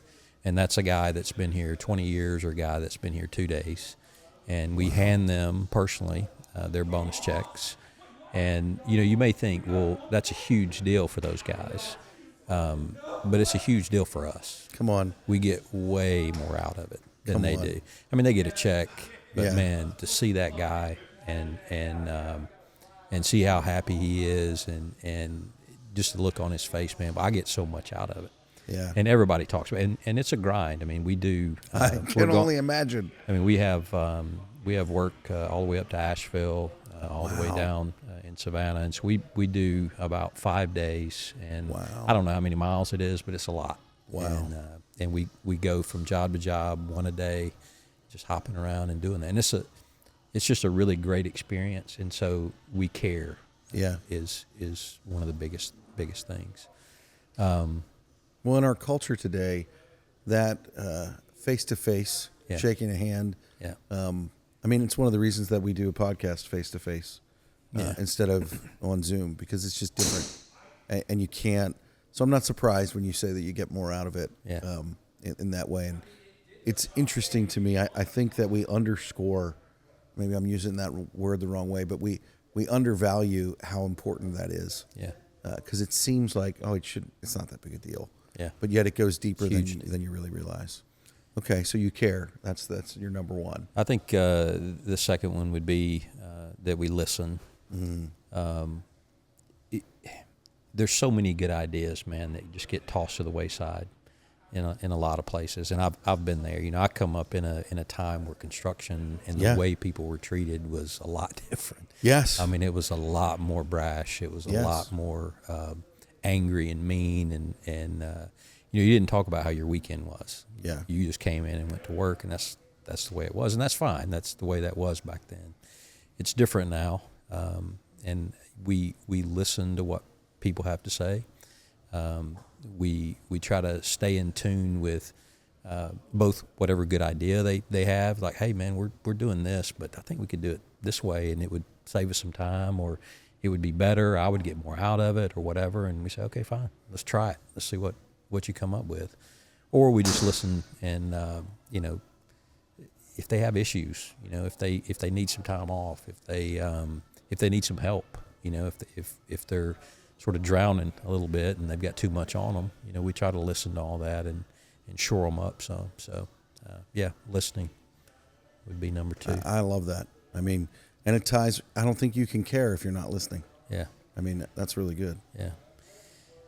S2: And that's a guy that's been here 20 years or a guy that's been here 2 days. And we hand them personally their bonus checks. And, you know, you may think, well, that's a huge deal for those guys. But it's a huge deal for us.
S3: Come on.
S2: We get way more out of it than they do. I mean, they get a check, but man, to see that guy and see how happy he is and just the look on his face, man, I get so much out of it.
S3: Yeah.
S2: And everybody talks about it. And it's a grind. I mean, we do.
S3: I can only imagine.
S2: I mean, we have work all the way up to Asheville, all the way down in Savannah. And so we do about 5 days. And I don't know how many miles it is, but it's a lot.
S3: Wow.
S2: And we go from job to job, one a day, just hopping around and doing that. And it's just a really great experience. And so we care.
S3: Yeah.
S2: Is one of the biggest things.
S3: Well, in our culture today, that face-to-face, shaking a hand, I mean, it's one of the reasons that we do a podcast face-to-face instead of on Zoom, because it's just different, and you can't. So I'm not surprised when you say that you get more out of it in that way. And it's interesting to me. I think that we underscore, maybe I'm using that word the wrong way, but we undervalue how important that is. Yeah. Because it seems like, it's not that big a deal. Yeah. But yet it goes deeper than you really realize. Okay, so you care. That's your number one.
S2: I think the second one would be that we listen. Mm-hmm. There's so many good ideas, man, that just get tossed to the wayside in a lot of places, and I've been there. You know, I come up in a time where construction and the way people were treated was a lot different.
S3: Yes.
S2: I mean, it was a lot more brash. It was a lot more angry and mean, and you know, you didn't talk about how your weekend was.
S3: Yeah.
S2: You just came in and went to work, and that's the way it was, and that's fine. That's the way that was back then. It's different now, and we listen to what people have to say. We try to stay in tune with both whatever good idea they have, like, hey man, we're doing this, but I think we could do it this way, and it would save us some time, or it would be better. I would get more out of it, or whatever. And we say, okay, fine, let's try it. Let's see what you come up with. Or we just listen, and you know, if they have issues, you know, if they need some time off, if they need some help, you know, if they're sort of drowning a little bit and they've got too much on them, you know, we try to listen to all that and shore them up some. So, listening would be number two.
S3: I love that. I mean, and it ties, I don't think you can care if you're not listening. Yeah. I mean, that's really good.
S2: Yeah.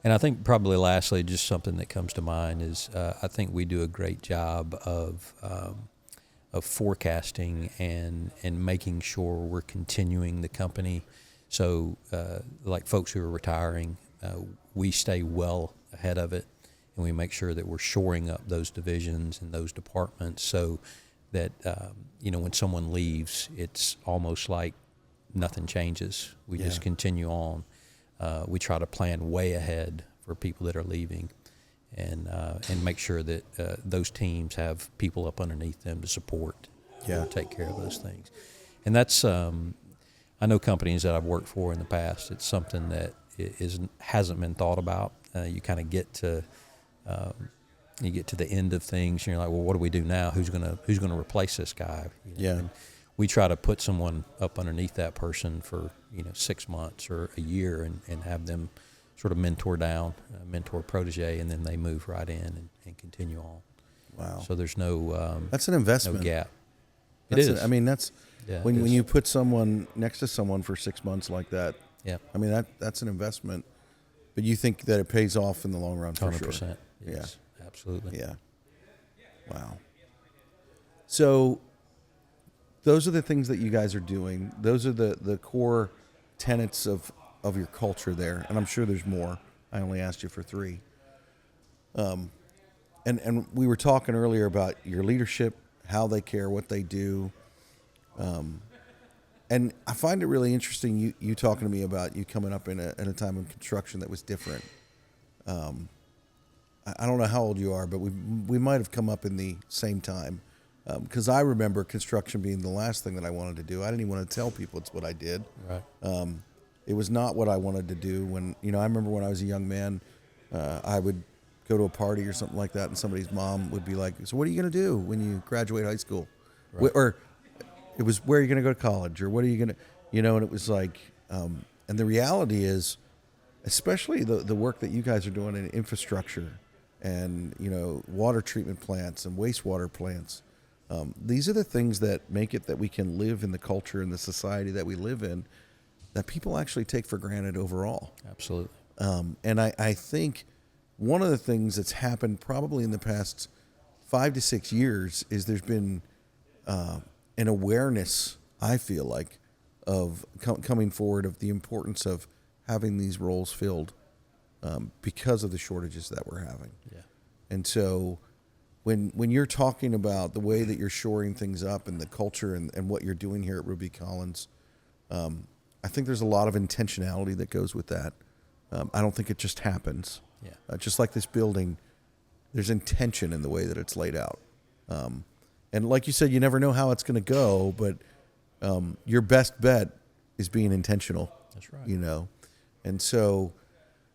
S2: And I think probably lastly, just something that comes to mind is I think we do a great job of forecasting and making sure we're continuing the company. So like folks who are retiring, we stay well ahead of it, and we make sure that we're shoring up those divisions and those departments so that, you know, when someone leaves, it's almost like nothing changes. We just continue on. We try to plan way ahead for people that are leaving, and make sure that those teams have people up underneath them to support, take care of those things. And that's, I know companies that I've worked for in the past, it's something that hasn't been thought about. You kind of get to the end of things, and you're like, well, what do we do now? Who's gonna replace this guy? You know? And we try to put someone up underneath that person for 6 months or a year, and have them sort of mentor down, mentor protege, and then they move right in and continue on.
S3: Wow!
S2: So there's no
S3: that's an investment.
S2: No gap.
S3: It is. I mean, that's when you put someone next to someone for 6 months like that. Yeah. I mean, that's an investment, but you think that it pays off in the long run for
S2: 100%.
S3: sure.
S2: Yes, absolutely.
S3: Yeah. Wow. So those are the things that you guys are doing. Those are the core tenets of your culture there, and I'm sure there's more. I only asked you for 3. And we were talking earlier about your leadership, how they care, what they do. And I find it really interesting you talking to me about you coming up in a time of construction that was different. I don't know how old you are, but we might have come up in the same time. Because I remember construction being the last thing that I wanted to do. I didn't even want to tell people it's what I did.
S2: Right.
S3: It was not what I wanted to do. When I remember when I was a young man, I would go to a party or something like that, and somebody's mom would be like, "So what are you going to do when you graduate high school?"
S2: Right.
S3: Or it was, "Where are you going to go to college?" Or "What are you going to," And it was like, and the reality is, especially the work that you guys are doing in infrastructure and water treatment plants and wastewater plants. These are the things that make it that we can live in the culture and the society that we live in that people actually take for granted overall.
S2: Absolutely.
S3: And I think one of the things that's happened probably in the past 5 to 6 years is there's been an awareness, I feel like, of coming forward of the importance of having these roles filled because of the shortages that we're having.
S2: Yeah.
S3: And so when you're talking about the way that you're shoring things up and the culture and what you're doing here at Ruby Collins, I think there's a lot of intentionality that goes with that. I don't think it just happens.
S2: Yeah.
S3: Just like this building, there's intention in the way that it's laid out. And like you said, you never know how it's going to go, but your best bet is being intentional.
S2: That's right.
S3: And so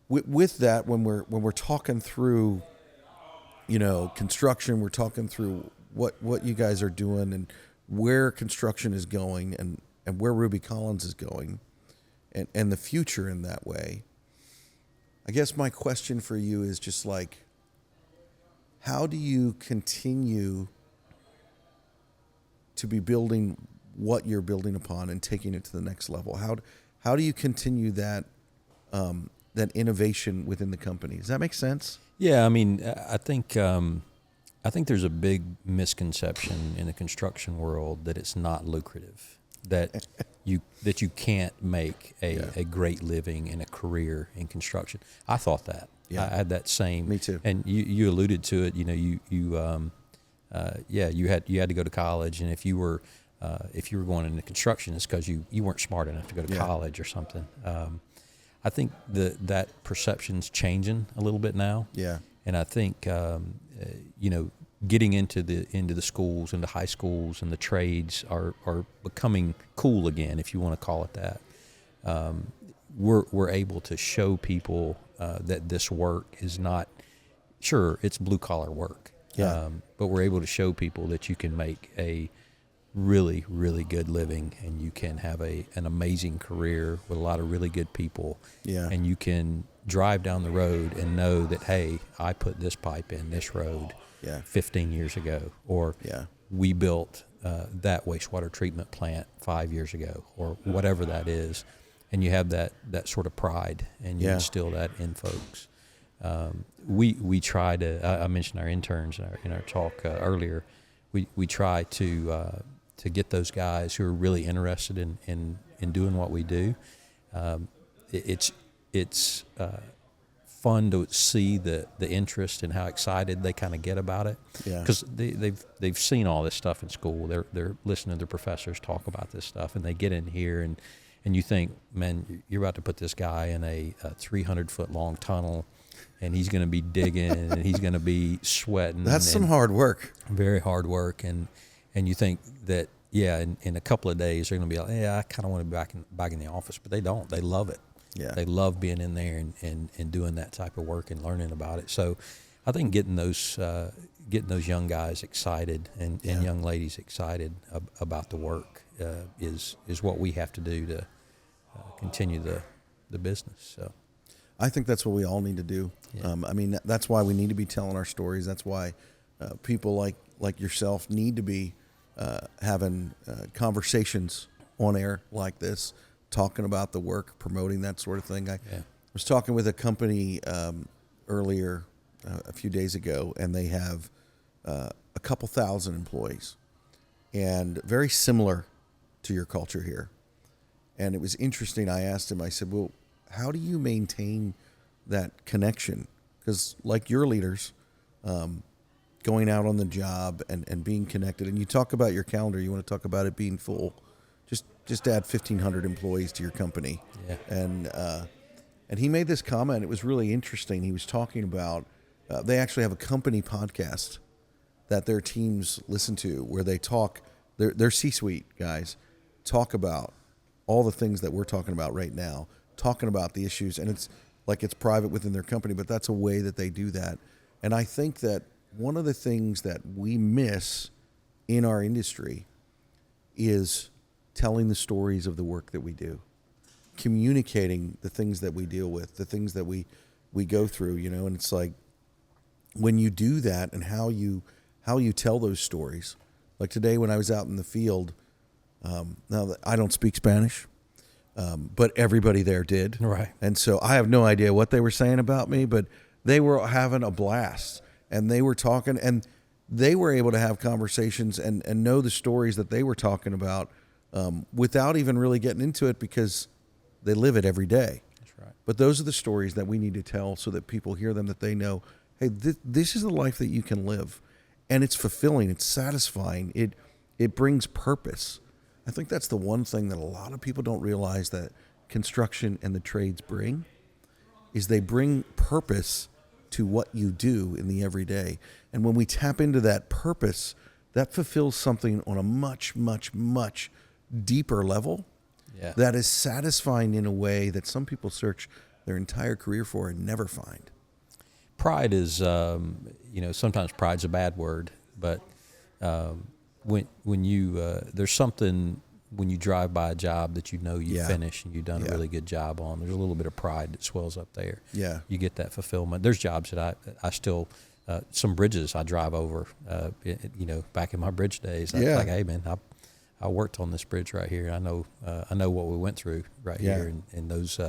S3: with that, when we're talking through, construction, we're talking through what you guys are doing and where construction is going and where Ruby Collins is going and the future in that way. I guess my question for you is just like, how do you continue to be building what you're building upon and taking it to the next level? How do you continue that innovation within the company? Does that make sense?
S2: Yeah, I mean, I think there's a big misconception in the construction world that it's not lucrative, that you can't make a great living and a career in construction. I thought that.
S3: Yeah.
S2: I had that same.
S3: Me too.
S2: And you alluded to it. You had to go to college, and if you were going into construction, it's because you weren't smart enough to go to college or something. I think that perception's changing a little bit now.
S3: Yeah.
S2: And I think getting into the schools, into high schools, and the trades are becoming cool again, if you want to call it that. We're able to show people that this work is not, sure, it's blue collar work.
S3: Yeah.
S2: But we're able to show people that you can make a really, really good living, and you can have an amazing career with a lot of really good people.
S3: Yeah.
S2: And you can drive down the road and know that, hey, I put this pipe in this road 15 years ago, or we built that wastewater treatment plant 5 years ago, or whatever that is. And you have that sort of pride, and you instill that in folks. We try to, I mentioned our interns in our talk earlier, we try to get those guys who are really interested in doing what we do. It's fun to see the interest and how excited they kind of get about it. Because they've seen all this stuff in school. They're listening to their professors talk about this stuff, and they get in here and you think, man, you're about to put this guy in a 300-foot long tunnel, and he's going to be digging and he's going to be sweating.
S3: That's some hard work.
S2: Very hard work, and you think that in a couple of days they're going to be like, I kind of want to be back in the office, but they don't. They love it.
S3: Yeah.
S2: They love being in there and doing that type of work and learning about it. So I think getting those young guys excited and young ladies excited about the work is what we have to do to continue the business. So
S3: I think that's what we all need to do.
S2: Yeah.
S3: I mean, that's why we need to be telling our stories. That's why people like yourself need to be having conversations on air like this, talking about the work, promoting that sort of thing. I was talking with a company earlier a few days ago, and they have a couple thousand employees. and very similar to your culture here. And it was interesting. I asked him, I said, well, how do you maintain that connection? Because like your leaders, going out on the job and being connected, and you talk about your calendar, you want to talk about it being full. Just add 1,500 employees to your company.
S2: Yeah.
S3: And he made this comment. It was really interesting. He was talking about, they actually have a company podcast that their teams listen to where they talk, their C-suite guys talk about all the things that we're talking about right now, talking about the issues, and it's like it's private within their company, but that's a way that they do that. And I think that one of the things that we miss in our industry is telling the stories of the work that we do, communicating the things that we deal with, the things that we go through, and it's like when you do that and how you tell those stories. Like today when I was out in the field, now I don't speak Spanish, but everybody there did.
S2: Right.
S3: And so I have no idea what they were saying about me, but they were having a blast and they were talking and they were able to have conversations and know the stories that they were talking about without even really getting into it because they live it every day.
S2: That's right.
S3: But those are the stories that we need to tell so that people hear them, that they know, hey, this is the life that you can live. And it's fulfilling. It's satisfying. It brings purpose. I think that's the one thing that a lot of people don't realize that construction and the trades bring, is they bring purpose to what you do in the everyday. And when we tap into that purpose, that fulfills something on a much, much, much deeper level.
S2: Yeah.
S3: That is satisfying in a way that some people search their entire career for and never find.
S2: Pride is, sometimes pride's a bad word, but when you there's something when you drive by a job that you finish and you've done a really good job on. There's a little bit of pride that swells up there.
S3: Yeah,
S2: you get that fulfillment. There's jobs that I still some bridges I drive over. Back in my bridge days, I was like, hey man, I worked on this bridge right here. I know what we went through right here, and those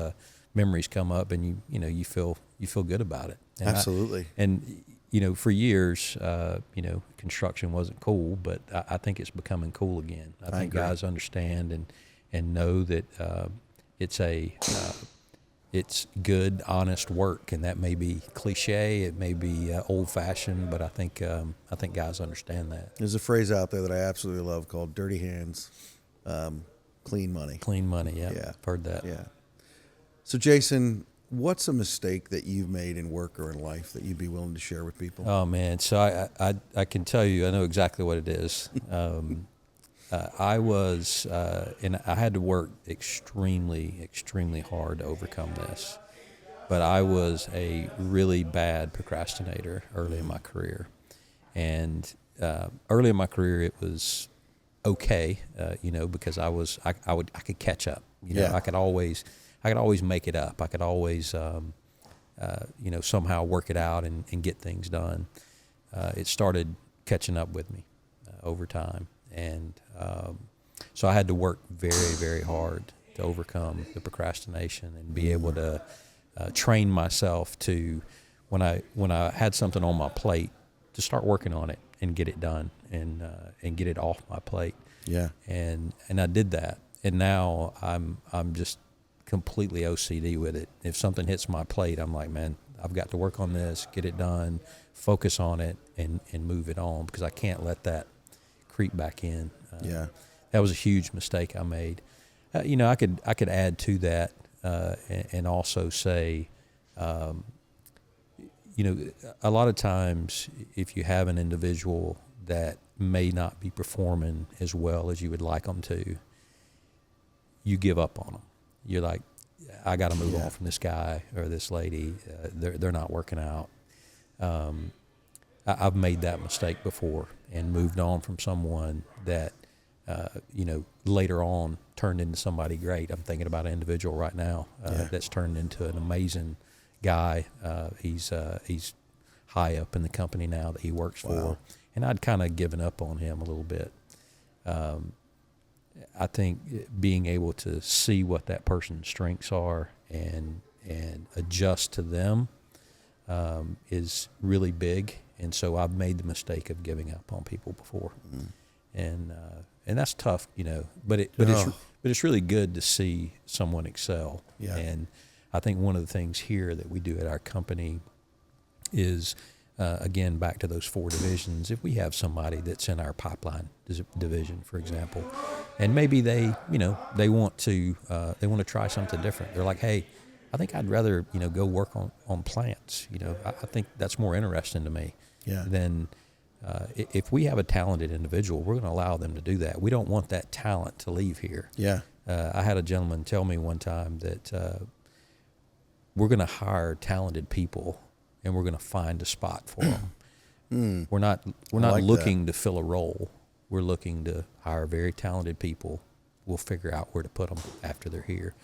S2: memories come up, and you feel good about it. And
S3: absolutely.
S2: For years, construction wasn't cool, but I think it's becoming cool again. I think guys understand and know that it's good, honest work, and that may be cliche, it may be old-fashioned, but I think guys understand that.
S3: There's a phrase out there that I absolutely love called "dirty hands, clean money."
S2: Clean money, yeah. I've heard that.
S3: Yeah. So, Jason, what's a mistake that you've made in work or in life that you'd be willing to share with people?
S2: Oh man, so I can tell you, I know exactly what it is. I was, and I had to work extremely, extremely hard to overcome this. But I was a really bad procrastinator early in my career, and early in my career it was okay, because I could catch up. I could always make it up. I could always, somehow work it out and get things done. It started catching up with me over time. And so I had to work very, very hard to overcome the procrastination and be able to train myself to, when I had something on my plate, to start working on it and get it done and get it off my plate.
S3: Yeah.
S2: And I did that. And now I'm just completely OCD with it. If something hits my plate, I'm like, man, I've got to work on this, get it done, focus on it, and move it on, because I can't let that creep back in. That was a huge mistake I made. I could add to that and also say, a lot of times if you have an individual that may not be performing as well as you would like them to, you give up on them. You're like, I got to move on from this guy or this lady. They're not working out. I've made that mistake before and moved on from someone that, later on turned into somebody great. I'm thinking about an individual right now that's turned into an amazing guy. He's high up in the company now that he works for, and I'd kind of given up on him a little bit. I think being able to see what that person's strengths are and adjust to them is really big. And so I've made the mistake of giving up on people before. and that's tough, but it's really good to see someone excel.
S3: Yeah.
S2: And I think one of the things here that we do at our company is, again, back to those 4 divisions. If we have somebody that's in our pipeline division, for example, and maybe they want to try something different. They're like, hey, I think I'd rather, go work on plants. I think that's more interesting to me.
S3: Yeah.
S2: Than if we have a talented individual, we're going to allow them to do that. We don't want that talent to leave here.
S3: Yeah.
S2: I had a gentleman tell me one time that we're going to hire talented people, and we're going to find a spot for them. We're not
S3: like
S2: looking to fill a role. We're looking to hire very talented people. We'll figure out where to put them after they're here.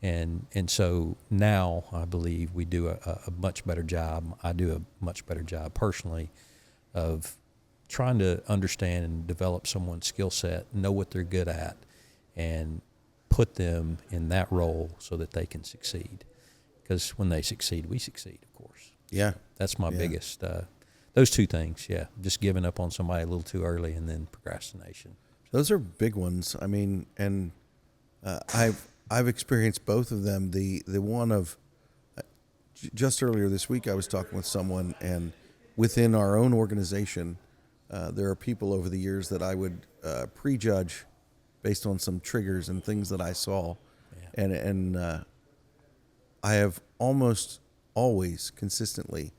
S2: And so now I believe we do a much better job. I do a much better job personally of trying to understand and develop someone's skill set, know what they're good at, and put them in that role so that they can succeed. Because when they succeed, we succeed, of course.
S3: Yeah.
S2: That's my biggest, those 2 things, just giving up on somebody a little too early and then procrastination.
S3: Those are big ones. I mean, and I've experienced both of them. The one of just earlier this week, I was talking with someone, and within our own organization, there are people over the years that I would prejudge based on some triggers and things that I saw, and I have almost always consistently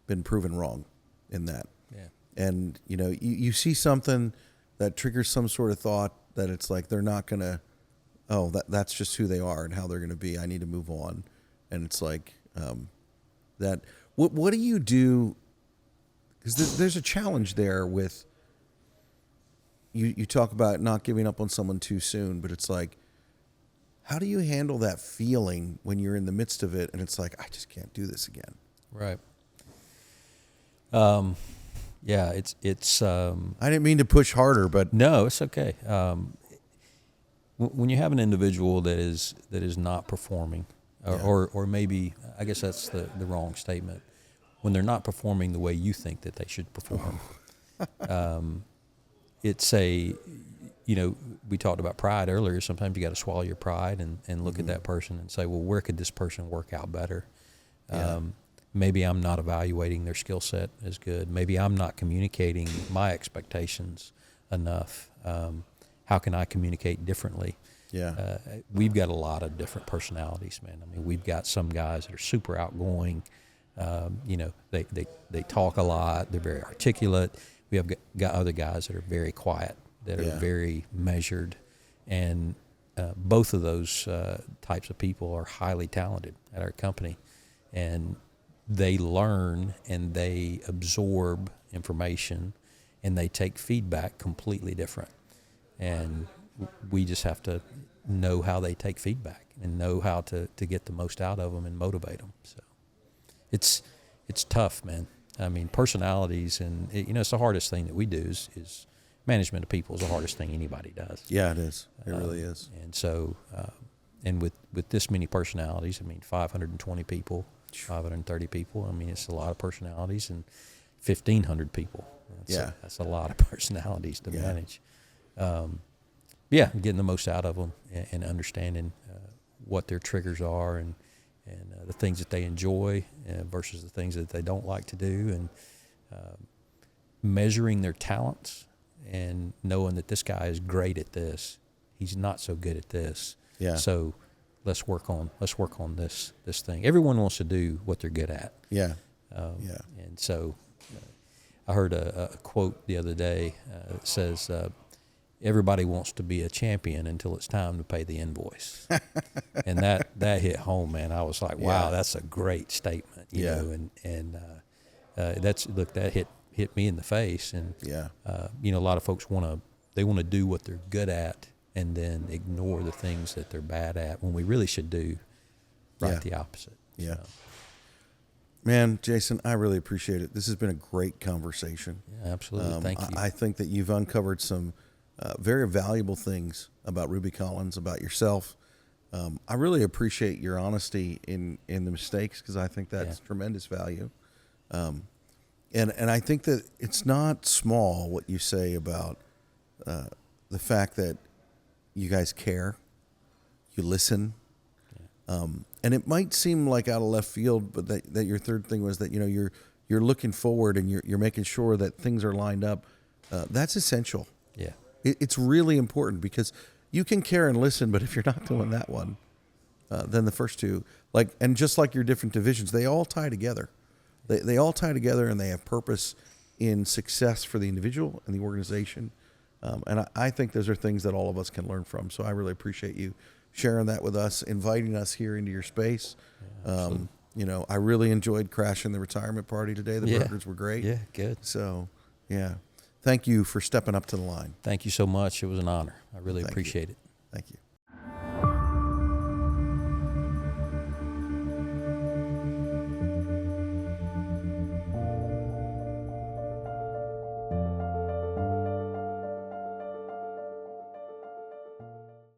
S3: been proven wrong in that.
S2: Yeah.
S3: And you see something that triggers some sort of thought that it's like they're not gonna. Oh, that's just who they are and how they're going to be. I need to move on. And it's like that. What do you do? Because there's a challenge there with you talk about not giving up on someone too soon, but it's like, how do you handle that feeling when you're in the midst of it and it's like, I just can't do this again?
S2: Right. Yeah, it's.
S3: I didn't mean to push harder, but
S2: no, it's okay. When you have an individual that is not performing, or maybe, I guess that's the wrong statement, when they're not performing the way you think that they should perform, it's we talked about pride earlier. Sometimes you got to swallow your pride and look at that person and say, well, where could this person work out better? Maybe I'm not evaluating their skill set as good. Maybe I'm not communicating my expectations enough. How can I communicate differently?
S3: Yeah.
S2: We've got a lot of different personalities, man. I mean, we've got some guys that are super outgoing. They talk a lot. They're very articulate. We have got other guys that are very quiet, that are very measured. And both of those types of people are highly talented at our company. And they learn and they absorb information and they take feedback completely different. And we just have to know how they take feedback and know how to get the most out of them and motivate them. So it's tough, man. I mean, personalities, and it's the hardest thing that we do is management of people is the hardest thing anybody does.
S3: Yeah, it is. It really is.
S2: And so, and with this many personalities, I mean, 520 people, 530 people. I mean, it's a lot of personalities, and 1,500 people. That's a lot of personalities to manage. Getting the most out of them and understanding what their triggers are and the things that they enjoy versus the things that they don't like to do, and measuring their talents and knowing that this guy is great at this, he's not so good at this.
S3: Yeah.
S2: So let's work on this thing. Everyone wants to do what they're good at.
S3: Yeah.
S2: And so I heard a quote the other day that says, everybody wants to be a champion until it's time to pay the invoice. And that hit home, man. I was like, wow, that's a great statement, you know, and that hit me in the face. And, a lot of folks want to do what they're good at and then ignore the things that they're bad at, when we really should do the opposite.
S3: Yeah.
S2: So.
S3: Man, Jason, I really appreciate it. This has been a great conversation.
S2: Yeah, absolutely. Thank you.
S3: I think that you've uncovered some very valuable things about Ruby Collins, about yourself. I really appreciate your honesty in the mistakes, because I think that's tremendous value. And I think that it's not small what you say about the fact that you guys care, you listen. And it might seem like out of left field, but that your third thing was that, you know, you're looking forward and you're making sure that things are lined up. That's essential.
S2: Yeah.
S3: It's really important, because you can care and listen, but if you're not doing that one, then the first two, and just like your different divisions, they all tie together. They all tie together, and they have purpose in success for the individual and the organization. And I think those are things that all of us can learn from. So I really appreciate you sharing that with us, inviting us here into your space. You know, I really enjoyed crashing the retirement party today. The burgers were great.
S2: Yeah, good.
S3: So, yeah. Thank you for stepping up to the line.
S2: Thank you so much. It was an honor. I really appreciate it.
S3: Thank you.